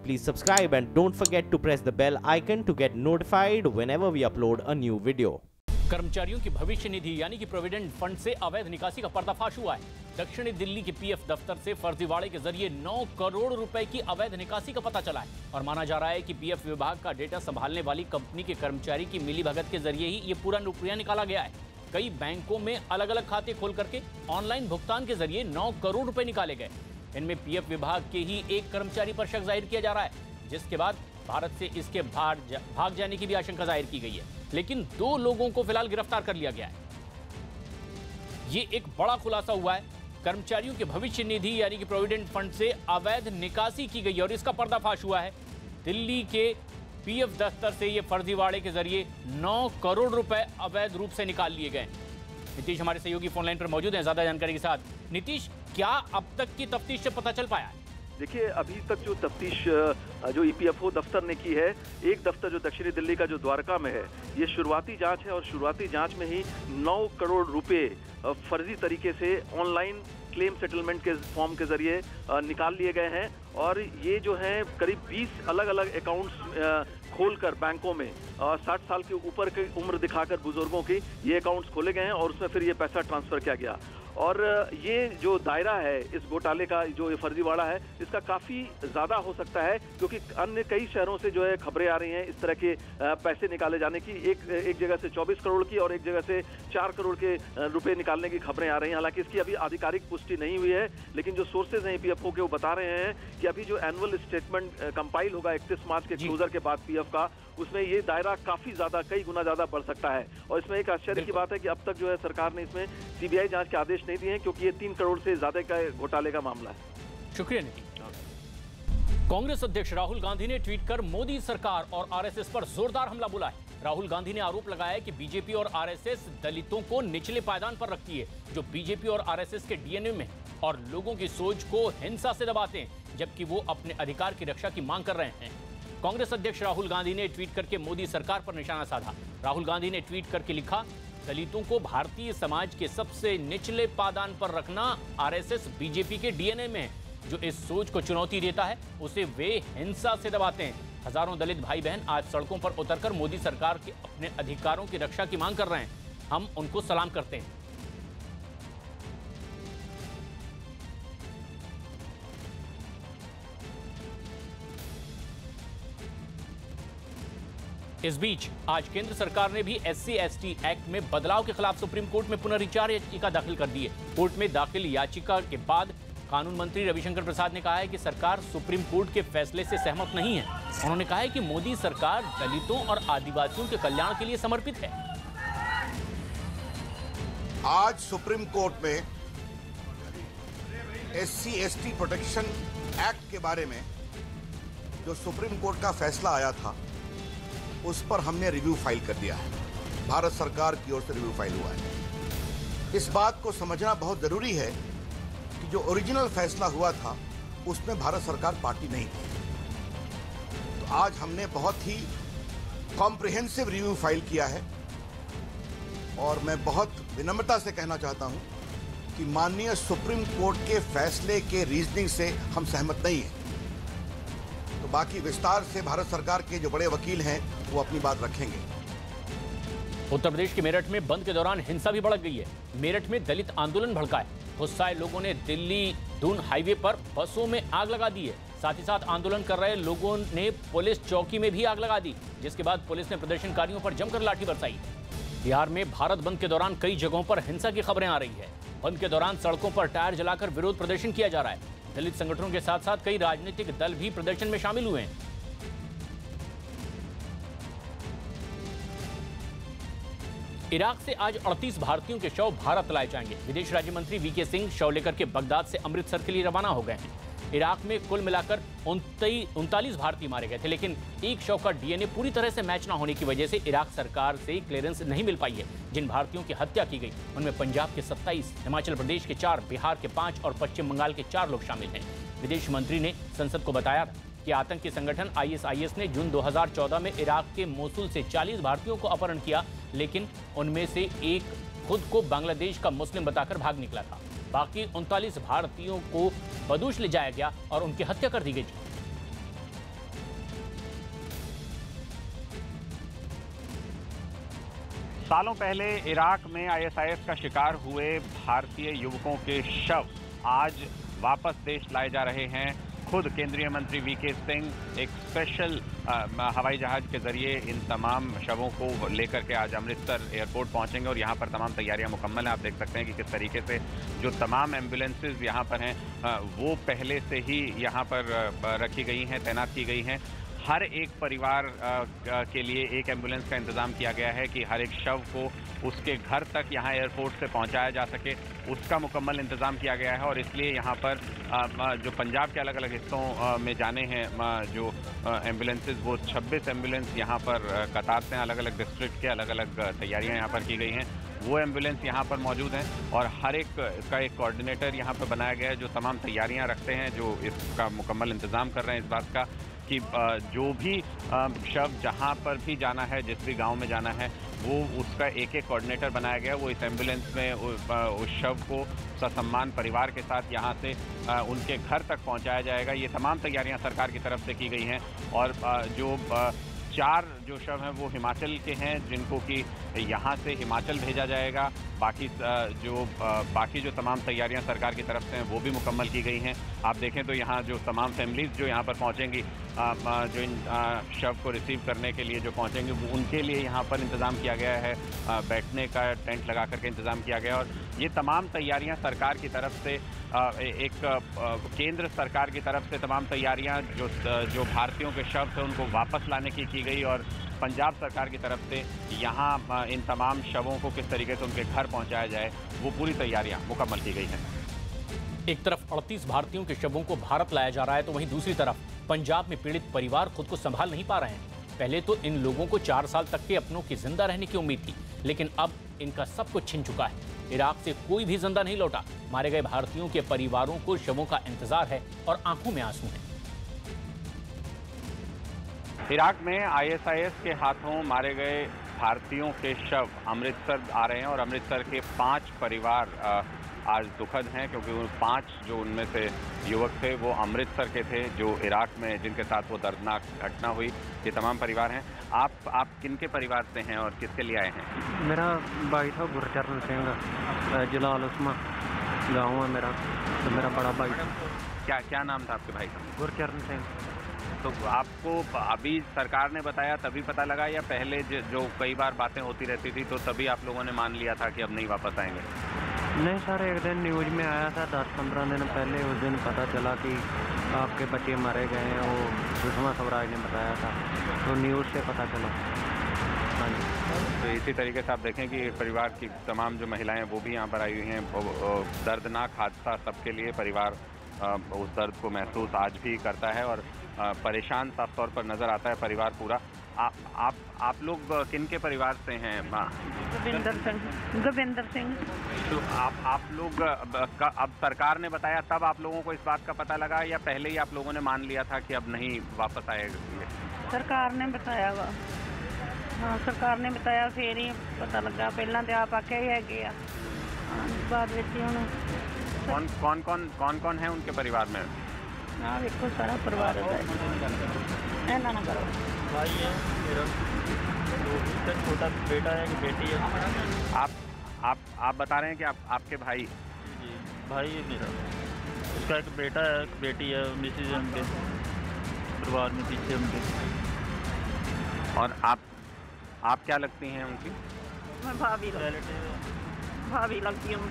please subscribe and don't forget to press the bell icon to get notified whenever we upload a new video. कर्मचारियों की भविष्य निधि यानी कि provident fund से अवैध निकासी का पर्दाफाश हुआ है। दक्षिणी दिल्ली के पीएफ दफ्तर से फर्जीवाड़े के जरिए 9 करोड़ रुपए की अवैध निकासी का पता चला है और माना जा रहा है कि पीएफ विभाग का डेटा संभालने वाली कंपनी के कर्मचारी की मिलीभगत के जरिए ही ये पूरा रुपया निकाला गया है। कई बैंकों में अलग अलग खाते खोल करके ऑनलाइन भुगतान के जरिए 9 करोड़ रुपए निकाले गए। इनमें पीएफ विभाग के ही एक कर्मचारी पर शक जाहिर किया जा रहा है, जिसके बाद भारत से इसके भाग जाने की भी आशंका जाहिर की गई है, लेकिन 2 लोगों को फिलहाल गिरफ्तार कर लिया गया है। ये एक बड़ा खुलासा हुआ है। कर्मचारियों के भविष्य निधि यानी कि प्रोविडेंट फंड से अवैध निकासी की गई और इसका पर्दाफाश हुआ है। दिल्ली के पीएफ दफ्तर से ये फर्जीवाड़े के जरिए 9 करोड़ रुपए अवैध रूप से निकाल लिए गए। नीतीश हमारे सहयोगी फोनलाइन पर मौजूद हैं ज्यादा जानकारी के साथ। नीतीश, क्या अब तक की तफ्तीश से पता चल पाया है? देखिए, अभी तक जो तफ्तीश जो ईपीएफओ दफ्तर ने की है, एक दफ्तर जो दक्षिणी दिल्ली का जो द्वारका में है, ये शुरुआती जांच है और शुरुआती जांच में ही 9 करोड़ रुपए फर्जी तरीके से ऑनलाइन क्लेम सेटलमेंट के फॉर्म के जरिए निकाल लिए गए हैं। और ये जो है करीब 20 अलग अलग अकाउंट्स खोलकर बैंकों में 60 साल के ऊपर की उम्र दिखाकर बुजुर्गों की ये अकाउंट्स खोले गए हैं और उसमें फिर ये पैसा ट्रांसफर किया गया। और ये जो दायरा है इस घोटाले का, जो ये फर्जीवाड़ा है, इसका काफ़ी ज़्यादा हो सकता है, क्योंकि अन्य कई शहरों से जो है खबरें आ रही हैं इस तरह के पैसे निकाले जाने की। एक जगह से 24 करोड़ की और एक जगह से 4 करोड़ के रुपए निकालने की खबरें आ रही हैं। हालांकि इसकी अभी आधिकारिक पुष्टि नहीं हुई है, लेकिन जो सोर्सेज हैं ईपीएफओ के वो बता रहे हैं कि अभी जो एनुअल स्टेटमेंट कंपाइल होगा 31 मार्च के क्लोजर के बाद पीएफ का, उसमें ये दायरा काफी ज्यादा, कई गुना ज्यादा बढ़ सकता है। और इसमें एक आश्चर्य की बात है कि अब तक जो है सरकार ने इसमें सीबीआई जांच के आदेश नहीं दिए हैं, क्योंकि ये 3 करोड़ से ज्यादा का घोटाले का मामला है। शुक्रिया नीतीश। कांग्रेस अध्यक्ष राहुल गांधी ने ट्वीट कर मोदी सरकार और आरएसएस पर जोरदार हमला बोला है। राहुल गांधी ने आरोप लगाया है कि बीजेपी और आरएसएस दलितों को निचले पायदान पर रखती है, जो बीजेपी और आरएसएस के डीएनए में है, और लोगों की सोच को हिंसा से दबाते हैं, जबकि वो अपने अधिकार की रक्षा की मांग कर रहे हैं। कांग्रेस अध्यक्ष राहुल गांधी ने ट्वीट करके मोदी सरकार पर निशाना साधा। राहुल गांधी ने ट्वीट करके लिखा, दलितों को भारतीय समाज के सबसे निचले पायदान पर रखना आरएसएस बीजेपी के डीएनए में है। जो इस सोच को चुनौती देता है उसे वे हिंसा से दबाते हैं। हजारों दलित भाई बहन आज सड़कों पर उतरकर मोदी सरकार के अपने अधिकारों की रक्षा की मांग कर रहे हैं। हम उनको सलाम करते हैं। इस बीच आज केंद्र सरकार ने भी SC/ST एक्ट में बदलाव के खिलाफ सुप्रीम कोर्ट में पुनर्विचार याचिका दाखिल कर दी है। कोर्ट में दाखिल याचिका के बाद कानून मंत्री रविशंकर प्रसाद ने कहा है कि सरकार सुप्रीम कोर्ट के फैसले से सहमत नहीं है। उन्होंने कहा है कि मोदी सरकार दलितों और आदिवासियों के कल्याण के लिए समर्पित है। आज सुप्रीम कोर्ट में SC/ST प्रोटेक्शन एक्ट के बारे में जो सुप्रीम कोर्ट का फैसला आया था, उस पर हमने रिव्यू फाइल कर दिया है। भारत सरकार की ओर से रिव्यू फाइल हुआ है। इस बात को समझना बहुत जरूरी है कि जो ओरिजिनल फैसला हुआ था उसमें भारत सरकार पार्टी नहीं थी। तो आज हमने बहुत ही कॉम्प्रिहेंसिव रिव्यू फाइल किया है और मैं बहुत विनम्रता से कहना चाहता हूं कि माननीय सुप्रीम कोर्ट के फैसले के रीजनिंग से हम सहमत नहीं हैं। तो बाकी विस्तार से भारत सरकार के जो बड़े वकील हैं वो अपनी बात रखेंगे। उत्तर प्रदेश के मेरठ में बंद के दौरान हिंसा भी भड़क गई है। मेरठ में दलित आंदोलन भड़का है। गुस्साए लोगों ने दिल्ली दून हाईवे पर बसों में आग लगा दी है। साथ ही साथ आंदोलन कर रहे लोगों ने पुलिस चौकी में भी आग लगा दी, जिसके बाद पुलिस ने प्रदर्शनकारियों पर जमकर लाठी बरसाई। बिहार में भारत बंद के दौरान कई जगहों पर हिंसा की खबरें आ रही है। बंद के दौरान सड़कों पर टायर जलाकर विरोध प्रदर्शन किया जा रहा है। दलित संगठनों के साथ साथ कई राजनीतिक दल भी प्रदर्शन में शामिल हुए हैं। इराक से आज 38 भारतीयों के शव भारत लाए जाएंगे। विदेश राज्य मंत्री वीके सिंह शव लेकर के बगदाद से अमृतसर के लिए रवाना हो गए हैं। इराक में कुल मिलाकर 39 भारतीय मारे गए थे, लेकिन एक शव का डीएनए पूरी तरह से मैच न होने की वजह से इराक सरकार से क्लियरेंस नहीं मिल पाई है। जिन भारतीयों की हत्या की गई उनमें पंजाब के 27, हिमाचल प्रदेश के 4, बिहार के 5 और पश्चिम बंगाल के 4 लोग शामिल हैं। विदेश मंत्री ने संसद को बताया कि आतंकी संगठन ISIS ने जून 2014 में इराक के मोसुल से 40 भारतीयों को अपहरण किया, लेकिन उनमें से एक खुद को बांग्लादेश का मुस्लिम बताकर भाग निकला था। बाकी 39 भारतीयों को बदूश ले जाया गया और उनकी हत्या कर दी गई थी। सालों पहले इराक में आईएसआईएस का शिकार हुए भारतीय युवकों के शव आज वापस देश लाए जा रहे हैं। खुद केंद्रीय मंत्री वीके सिंह एक स्पेशल हवाई जहाज के जरिए इन तमाम शवों को लेकर के आज अमृतसर एयरपोर्ट पहुंचेंगे और यहां पर तमाम तैयारियां मुकम्मल हैं। आप देख सकते हैं कि किस तरीके से जो तमाम एम्बुलेंसेज यहां पर हैं वो पहले से ही यहां पर रखी गई हैं, तैनात की गई हैं। हर एक परिवार के लिए एक एम्बुलेंस का इंतज़ाम किया गया है कि हर एक शव को उसके घर तक यहाँ एयरपोर्ट से पहुँचाया जा सके, उसका मुकम्मल इंतज़ाम किया गया है। और इसलिए यहाँ पर जो पंजाब के अलग अलग हिस्सों में जाने हैं जो एम्बुलेंसेज, वो 26 एम्बुलेंस यहाँ पर कतार से अलग अलग डिस्ट्रिक्ट के अलग अलग तैयारियाँ यहाँ पर की गई हैं। वो एम्बुलेंस यहाँ पर मौजूद हैं और हर एक का एक कोऑर्डिनेटर यहाँ पर बनाया गया है जो तमाम तैयारियाँ रखते हैं, जो इसका मुकम्मल इंतज़ाम कर रहे हैं इस बात का कि जो भी शव जहाँ पर भी जाना है, जिस भी गांव में जाना है, वो उसका एक एक कोऑर्डिनेटर बनाया गया। वो इस एम्बुलेंस में उस शव को ससम्मान परिवार के साथ यहाँ से उनके घर तक पहुँचाया जाएगा। ये तमाम तैयारियाँ सरकार की तरफ से की गई हैं और जो 4 जो शव हैं वो हिमाचल के हैं, जिनको कि यहाँ से हिमाचल भेजा जाएगा। बाकी जो तमाम तैयारियां सरकार की तरफ से हैं वो भी मुकम्मल की गई हैं। आप देखें तो यहाँ जो तमाम फैमिलीज़ जो यहाँ पर पहुँचेंगी, जो इन शव को रिसीव करने के लिए जो पहुँचेंगे, वो उनके लिए यहाँ पर इंतज़ाम किया गया है, बैठने का टेंट लगा करके इंतज़ाम किया गया। और ये तमाम तैयारियाँ सरकार की तरफ से केंद्र सरकार की तरफ से तमाम तैयारियां जो भारतीयों के शव थे उनको वापस लाने की गई और पंजाब सरकार की तरफ से यहाँ इन तमाम शवों को किस तरीके से उनके घर पहुँचाया जाए, वो पूरी तैयारियां मुकम्मल की गई हैं। एक तरफ 38 भारतीयों के शवों को भारत लाया जा रहा है तो वहीं दूसरी तरफ पंजाब में पीड़ित परिवार खुद को संभाल नहीं पा रहे हैं। पहले तो इन लोगों को 4 साल तक के अपनों की जिंदा रहने की उम्मीद थी, लेकिन अब इनका सब कुछ छिन चुका है। इराक से कोई भी जिंदा नहीं लौटा। मारे गए भारतीयों के परिवारों को शवों का इंतजार है और आंखों में आंसू हैं। इराक में आईएसआईएस के हाथों मारे गए भारतीयों के शव अमृतसर आ रहे हैं और अमृतसर के 5 परिवार आज दुखद हैं, क्योंकि वो 5 जो उनमें से युवक थे वो अमृतसर के थे, जो इराक में जिनके साथ वो दर्दनाक घटना हुई। ये तमाम परिवार हैं। आप किन के परिवार से हैं और किसके लिए आए हैं? मेरा भाई था गुरचरण सिंह, जलाल उस्मा गाँव है मेरा, तो मेरा बड़ा भाई था। क्या नाम था आपके भाई का? गुरचरण सिंह। तो आपको अभी सरकार ने बताया तभी पता लगा, या पहले जो कई बार बातें होती रहती थी तो तभी आप लोगों ने मान लिया था कि अब नहीं वापस आएंगे? नहीं सर, एक दिन न्यूज़ में आया था 10-15 दिन पहले, उस दिन पता चला कि आपके बच्चे मारे गए हैं, वो सुषमा स्वराज ने बताया था, तो न्यूज़ से पता चला। हाँ जी। तो इसी तरीके से आप देखें कि परिवार की तमाम जो महिलाएं वो भी यहाँ पर आई हुई हैं। दर्दनाक हादसा सबके लिए, परिवार उस दर्द को महसूस आज भी करता है और परेशान साफ तौर पर नज़र आता है परिवार पूरा। आप लोग किन के परिवार से हैं माँ? गोविंदर सिंह। तो आप लोग अब सरकार ने बताया तब आप लोगों को इस बात का पता लगा, या पहले ही आप लोगों ने मान लिया था कि अब नहीं वापस आएगा? सरकार ने बताया वा। हाँ, सरकार ने बताया फिर ही पता लगा। पहला तो आप आके ही है गया बाद में। कौन है उनके परिवार में? हाँ देखो सारा परिवार है। ना करो। भाई है मेरा, तो छोटा बेटा है, एक बेटी है। आप बता रहे हैं कि आपके भाई? जी भाई है मेरा, उसका एक बेटा है, एक बेटी है, मिसेज है उनके परिवार में पीछे उनके। और आप क्या लगती हैं उनकी? मैं भाभी लगती हूँ।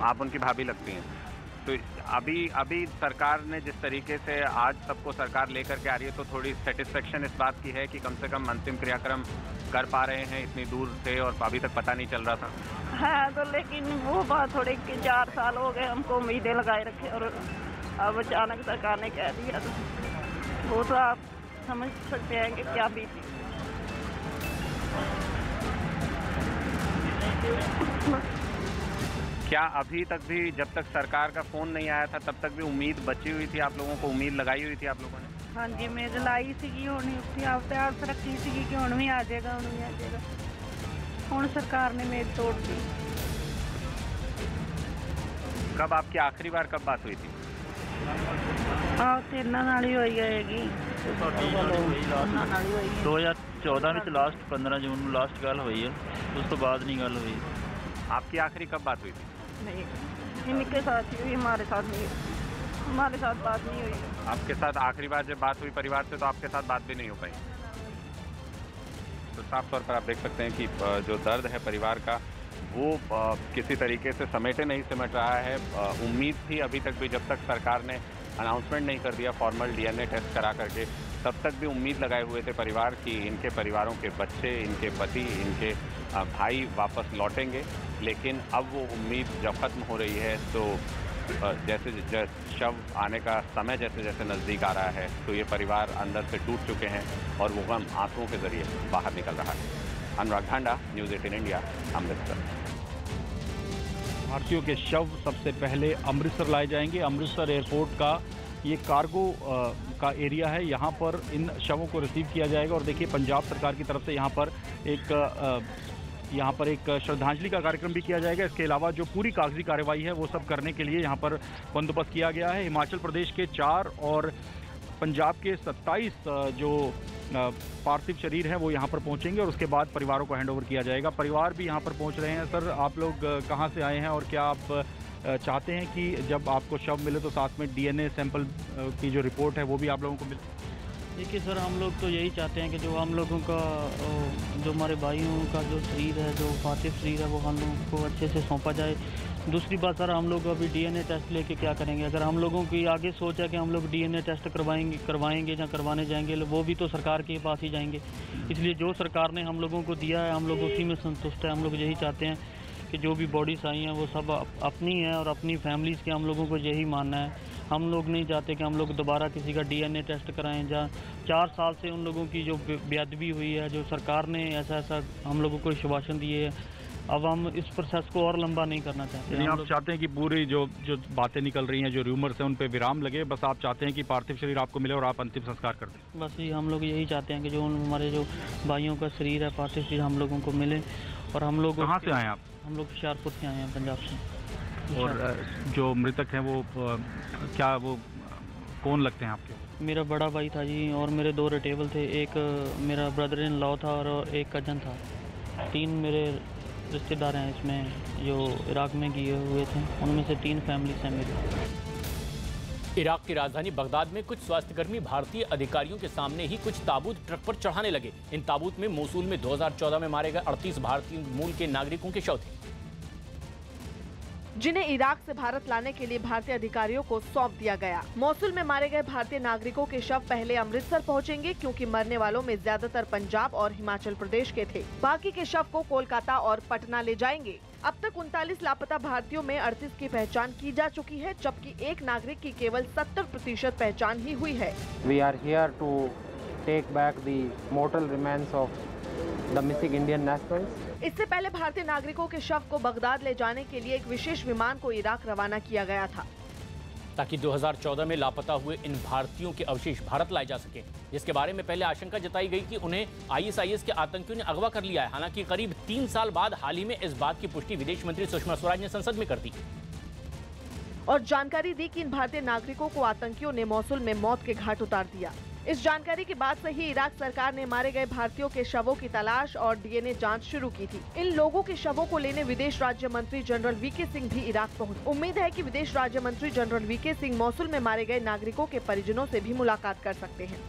आप उनकी भाभी लगती हैं। तो अभी सरकार ने जिस तरीके से आज सबको सरकार लेकर के आ रही है, तो थोड़ी सेटिस्फेक्शन इस बात की है कि कम से कम अंतिम क्रियाक्रम कर पा रहे हैं इतनी दूर से, और अभी तक पता नहीं चल रहा था। हाँ तो लेकिन वो बात थोड़ी कि 4 साल हो गए हमको उम्मीदें लगाए रखे और अब अचानक सरकार ने कह दिया, तो वो तो आप समझ सकते हैं कि क्या बीती। क्या अभी तक भी जब तक सरकार का फ़ोन नहीं आया था तब तक भी उम्मीद बची हुई थी आप लोगों को? उम्मीद लगाई हुई थी आप लोगों ने? हाँ जी, उम्मीद लाई सी, होनी उसकी आप प्यार से रखी सी कि हुण भी आ जाएगा, हुण भी आ जाएगा। हुण सरकार ने उम्मीद तोड़ दी। कब आपकी आखिरी बार कब बात हुई थी? हाँ तेरह नाल ही होई हैगी 2014 ਵਿੱਚ ਲਾਸਟ 15 ਜੂਨ ਨੂੰ ਲਾਸਟ ਗੱਲ ਹੋਈ ਹੈ, ਉਸ ਤੋਂ ਬਾਅਦ नहीं गल हुई। आपकी आखिरी कब बात हुई थी? नहीं इनके साथ ही हुई, हमारे साथ नहीं, हमारे साथ बात नहीं हुई। आपके साथ आखिरी बार जब बात हुई परिवार से तो आपके साथ बात भी नहीं हो पाई। तो साफ तौर पर आप देख सकते हैं कि जो दर्द है परिवार का वो किसी तरीके से समेटे नहीं सिमट रहा है। उम्मीद थी अभी तक भी, जब तक सरकार ने अनाउंसमेंट नहीं कर दिया फॉर्मल डीएनए टेस्ट करा करके, तब तक भी उम्मीद लगाए हुए थे परिवार कि इनके परिवारों के बच्चे, इनके पति, इनके भाई वापस लौटेंगे। लेकिन अब वो उम्मीद जब खत्म हो रही है तो जैसे शव आने का समय जैसे जैसे नज़दीक आ रहा है तो ये परिवार अंदर से टूट चुके हैं और वो गम आंसुओं के जरिए बाहर निकल रहा है। अनुराग ढांडा, न्यूज़ 18 इंडिया, अमृतसर। भारतीयों के शव सबसे पहले अमृतसर लाए जाएंगे। अमृतसर एयरपोर्ट का ये कार्गो का एरिया है, यहाँ पर इन शवों को रिसीव किया जाएगा। और देखिए पंजाब सरकार की तरफ से यहाँ पर एक श्रद्धांजलि का कार्यक्रम भी किया जाएगा। इसके अलावा जो पूरी कागजी कार्रवाई है वो सब करने के लिए यहाँ पर बंदोबस्त किया गया है। हिमाचल प्रदेश के 4 और पंजाब के 27 जो पार्थिव शरीर हैं वो यहाँ पर पहुँचेंगे और उसके बाद परिवारों को हैंडओवर किया जाएगा। परिवार भी यहाँ पर पहुँच रहे हैं। सर, आप लोग कहाँ से आए हैं और क्या आप चाहते हैं कि जब आपको शव मिले तो साथ में डीएनए सैंपल की जो रिपोर्ट है वो भी आप लोगों को मिले? देखिए सर, हम लोग तो यही चाहते हैं कि जो हम लोगों का जो हमारे भाइयों का जो शरीर है, जो पार्थिव शरीर है, वो हम लोगों को अच्छे से सौंपा जाए। दूसरी बात सर, हम लोग अभी डीएनए टेस्ट लेके क्या करेंगे? अगर हम लोगों की आगे सोच है कि हम लोग डीएनए टेस्ट करवाएंगे या करवाने जाएंगे, वो भी तो सरकार के पास ही जाएंगे। इसलिए जो सरकार ने हम लोगों को दिया है हम लोग उसी में संतुष्ट है। हम लोग यही चाहते हैं कि जो भी बॉडीज आई हैं वो सब अपनी हैं और अपनी फैमिलीज़ के हम लोगों को यही मानना है। हम लोग नहीं चाहते कि हम लोग दोबारा किसी का डीएनए टेस्ट कराएं। जहाँ 4 साल से उन लोगों की जो बेअदबी हुई है, जो सरकार ने ऐसा हम लोगों को आश्वासन दिए है, अब हम इस प्रोसेस को और लंबा नहीं करना चाहते। आप चाहते हैं कि पूरी जो बातें निकल रही हैं, जो र्यूमर्स हैं, उन पे विराम लगे, बस आप चाहते हैं कि पार्थिव शरीर आपको मिले और आप अंतिम संस्कार कर दें? बस ये हम लोग यही चाहते हैं कि जो हमारे जो भाइयों का शरीर है, पार्थिव शरीर हम लोगों को मिले। और हम लोग कहाँ से आए आप? हम लोग हुशियारपुर से आए हैं, पंजाब से। और जो मृतक हैं वो क्या वो कौन लगते हैं आपके? मेरा बड़ा भाई था जी, और मेरे 2 रिलेटिव थे। एक मेरा ब्रदर इन लॉ था और एक कजन था। 3 मेरे रिश्तेदार हैं इसमें जो इराक में गए हुए थे, उनमें से 3 फैमिलीज हैं मेरी। इराक की राजधानी बगदाद में कुछ स्वास्थ्यकर्मी भारतीय अधिकारियों के सामने ही कुछ ताबूत ट्रक पर चढ़ाने लगे। इन ताबूत में मोसूल में 2014 में मारे गए 38 भारतीय मूल के नागरिकों के शव थे, जिन्हें इराक से भारत लाने के लिए भारतीय अधिकारियों को सौंप दिया गया। मोसूल में मारे गए भारतीय नागरिकों के शव पहले अमृतसर पहुंचेंगे, क्योंकि मरने वालों में ज्यादातर पंजाब और हिमाचल प्रदेश के थे। बाकी के शव को कोलकाता और पटना ले जाएंगे। अब तक 39 लापता भारतीयों में 38 की पहचान की जा चुकी है, जबकि एक नागरिक की केवल 70% पहचान ही हुई है। We are here to take back the mortal remains of the missing Indian nationals. इससे पहले भारतीय नागरिकों के शव को बगदाद ले जाने के लिए एक विशेष विमान को इराक रवाना किया गया था, ताकि 2014 में लापता हुए इन भारतीयों के अवशेष भारत लाए जा सके, जिसके बारे में पहले आशंका जताई गई कि उन्हें ISIS के आतंकियों ने अगवा कर लिया है। हालांकि करीब 3 साल बाद हाल ही में इस बात की पुष्टि विदेश मंत्री सुषमा स्वराज ने संसद में कर दी और जानकारी दी कि इन भारतीय नागरिकों को आतंकियों ने मोसूल में मौत के घाट उतार दिया। इस जानकारी के बाद से ही इराक सरकार ने मारे गए भारतीयों के शवों की तलाश और डीएनए जांच शुरू की थी। इन लोगों के शवों को लेने विदेश राज्य मंत्री जनरल वीके सिंह भी इराक पहुंचे। उम्मीद है कि विदेश राज्य मंत्री जनरल वीके सिंह मोसूल में मारे गए नागरिकों के परिजनों से भी मुलाकात कर सकते हैं।